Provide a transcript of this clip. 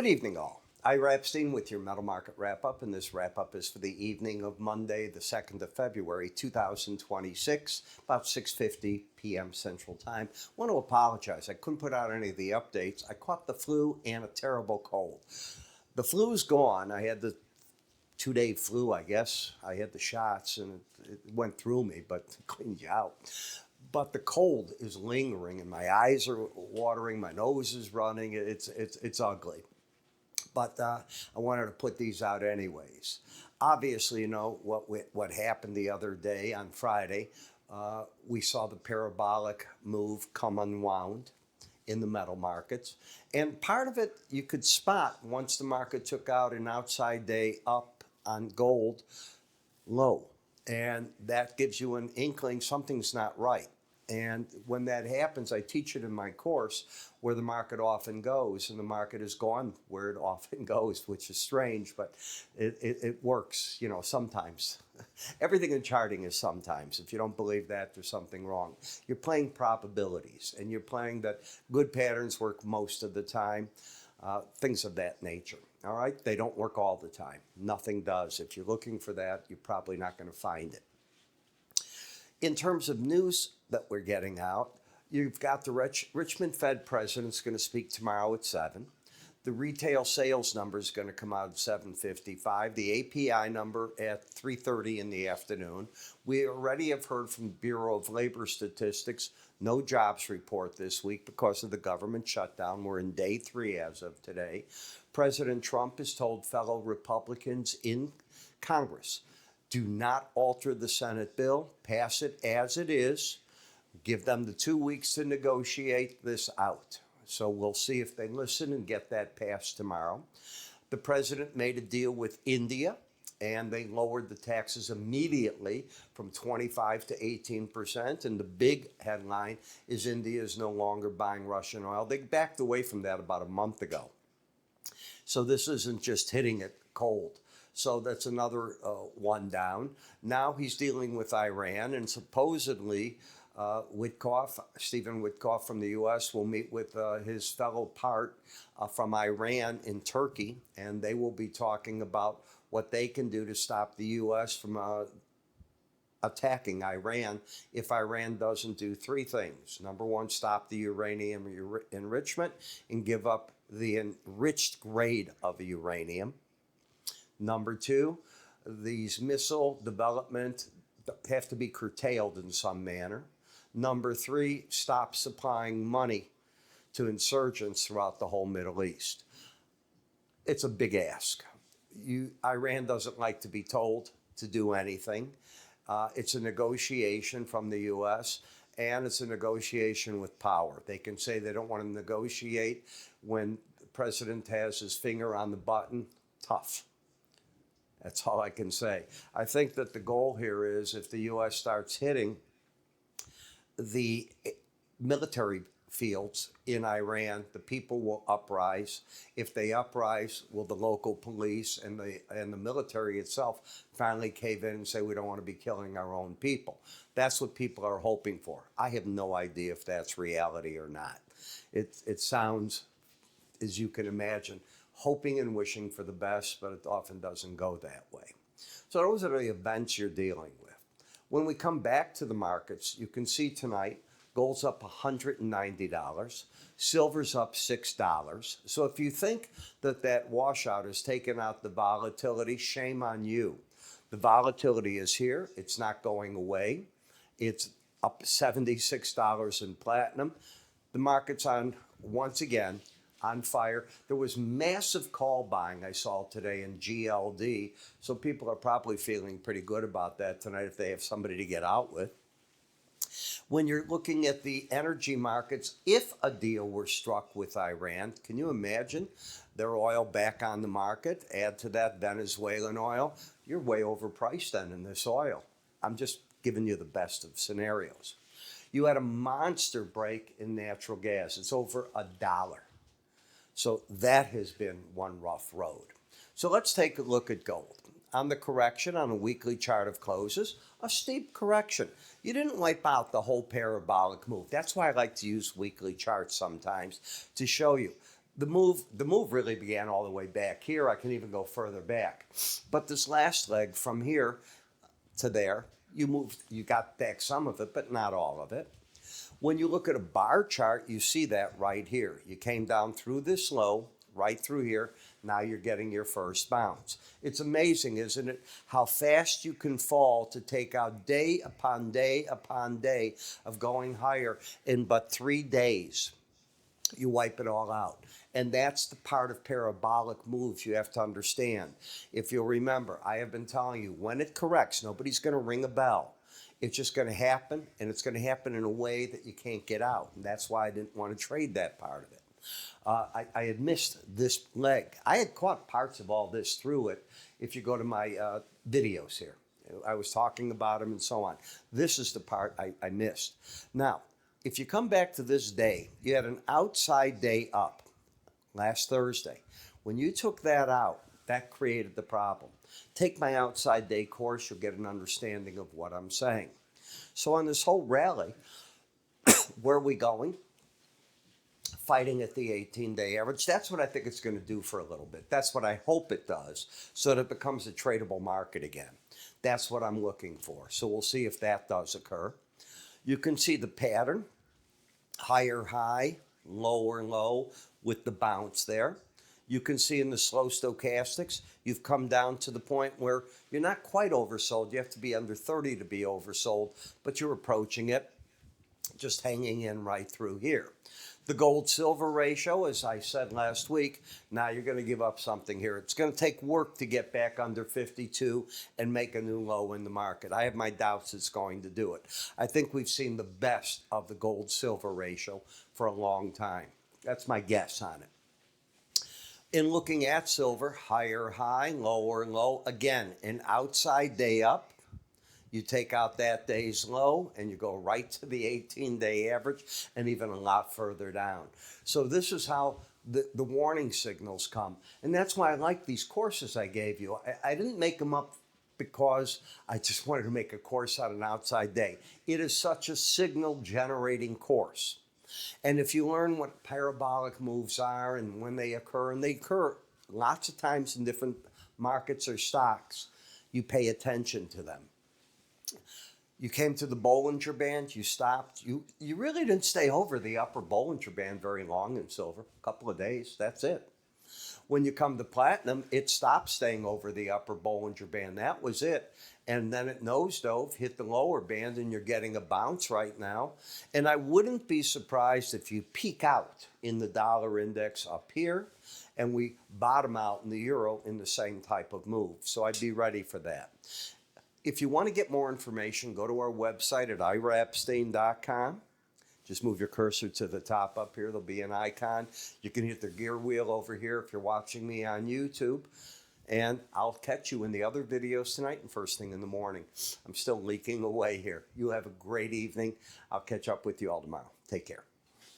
Good evening, all. Ira Epstein with your Metal Market Wrap-Up, and this wrap-up is for the evening of Monday, the 2nd of February, 2026, about 6:50 p.m. Central Time. I want to apologize. I couldn't put out any of the updates. I caught the flu and a terrible cold. The flu's gone. I had the two-day flu, I guess. I had the shots, and it went through me, but it cleaned you out. But the cold is lingering, and my eyes are watering, my nose is running. It's ugly. But I wanted to put these out anyways. Obviously, you know what happened the other day on Friday. We saw the parabolic move come unwound in the metal markets. And part of it you could spot once the market took out an outside day up on gold low. And that gives you an inkling something's not right. And when that happens, I teach it in my course where the market often goes, and the market has gone where it often goes, which is strange, but it works, you know, sometimes. Everything in charting is sometimes. If you don't believe that, there's something wrong. You're playing probabilities, and you're playing that good patterns work most of the time, things of that nature. All right? They don't work all the time. Nothing does. If you're looking for that, you're probably not going to find it. In terms of news that we're getting out, you've got the Richmond Fed president's going to speak tomorrow at 7. The retail sales number is going to come out at 7:55. The API number at 3:30 in the afternoon. We already have heard from the Bureau of Labor Statistics, no jobs report this week because of the government shutdown. We're in day 3 as of today. President Trump has told fellow Republicans in Congress, do not alter the Senate bill, pass it as it is, give them the 2 weeks to negotiate this out. So we'll see if they listen and get that passed tomorrow. The president made a deal with India, and they lowered the taxes immediately from 25 to 18%. And the big headline is India is no longer buying Russian oil. They backed away from that about a month ago. So this isn't just hitting it cold. So that's another one down. Now he's dealing with Iran, and supposedly Stephen Witkoff from the U.S. will meet with his fellow part from Iran in Turkey, and they will be talking about what they can do to stop the U.S. from attacking Iran if Iran doesn't do 3 things. Number 1, stop the uranium enrichment and give up the enriched grade of uranium. Number 2, these missile development have to be curtailed in some manner. Number 3, stop supplying money to insurgents throughout the whole Middle East. It's a big ask. Iran doesn't like to be told to do anything. It's a negotiation from the U.S., and it's a negotiation with power. They can say they don't want to negotiate when the president has his finger on the button. Tough. That's all I can say. I think that the goal here is if the U.S. starts hitting the military fields in Iran, the people will uprise. If they uprise, will the local police and the military itself finally cave in and say we don't want to be killing our own people? That's what people are hoping for. I have no idea if that's reality or not. It sounds, as you can imagine, hoping and wishing for the best, but it often doesn't go that way. So those are the events you're dealing with. When we come back to the markets, you can see tonight, gold's up $190, silver's up $6. So if you think that washout has taken out the volatility, shame on you. The volatility is here. It's not going away. It's up $76 in platinum. The market's on, once again, on fire. There was massive call buying I saw today in GLD, so people are probably feeling pretty good about that tonight if they have somebody to get out with. When you're looking at the energy markets, if a deal were struck with Iran, can you imagine their oil back on the market? Add to that Venezuelan oil, you're way overpriced then in this oil. I'm just giving you the best of scenarios. You had a monster break in natural gas. It's over $1. So that has been one rough road. So let's take a look at gold. On the correction, on a weekly chart of closes, a steep correction. You didn't wipe out the whole parabolic move. That's why I like to use weekly charts sometimes to show you. The move really began all the way back here. I can even go further back. But this last leg from here to there, you got back some of it, but not all of it. When you look at a bar chart, you see that right here. You came down through this low, right through here. Now you're getting your first bounce. It's amazing, isn't it, how fast you can fall to take out day upon day upon day of going higher in but 3 days. You wipe it all out. And that's the part of parabolic moves you have to understand. If you'll remember, I have been telling you, when it corrects, nobody's going to ring a bell. It's just going to happen, and it's going to happen in a way that you can't get out. And that's why I didn't want to trade that part of it. I had missed this leg. I had caught parts of all this through it. If you go to my videos here, I was talking about them and so on. This is the part I missed. Now, if you come back to this day, you had an outside day up last Thursday. When you took that out, that created the problem. Take my outside day course, you'll get an understanding of what I'm saying. So on this whole rally, where are we going? Fighting at the 18-day average. That's what I think it's going to do for a little bit. That's what I hope it does, so that it becomes a tradable market again. That's what I'm looking for. So we'll see if that does occur. You can see the pattern, higher high, lower low with the bounce there. You can see in the slow stochastics, you've come down to the point where you're not quite oversold. You have to be under 30 to be oversold, but you're approaching it, just hanging in right through here. The gold-silver ratio, as I said last week, now you're going to give up something here. It's going to take work to get back under 52 and make a new low in the market. I have my doubts it's going to do it. I think we've seen the best of the gold-silver ratio for a long time. That's my guess on it. In looking at silver, higher high, lower low, again, an outside day up. You take out that day's low and you go right to the 18-day average and even a lot further down. So this is how the warning signals come. And that's why I like these courses I gave you. I didn't make them up because I just wanted to make a course on an outside day. It is such a signal generating course. And if you learn what parabolic moves are and when they occur, and they occur lots of times in different markets or stocks, you pay attention to them. You came to the Bollinger Band, you stopped. You really didn't stay over the upper Bollinger Band very long in silver, a couple of days, that's it. When you come to platinum, it stopped staying over the upper Bollinger Band. That was it. And then it nosedove, hit the lower band, and you're getting a bounce right now. And I wouldn't be surprised if you peak out in the dollar index up here, and we bottom out in the euro in the same type of move. So I'd be ready for that. If you want to get more information, go to our website at iraepstein.com. Just move your cursor to the top up here. There'll be an icon. You can hit the gear wheel over here if you're watching me on YouTube. And I'll catch you in the other videos tonight and first thing in the morning. I'm still leaking away here. You have a great evening. I'll catch up with you all tomorrow. Take care.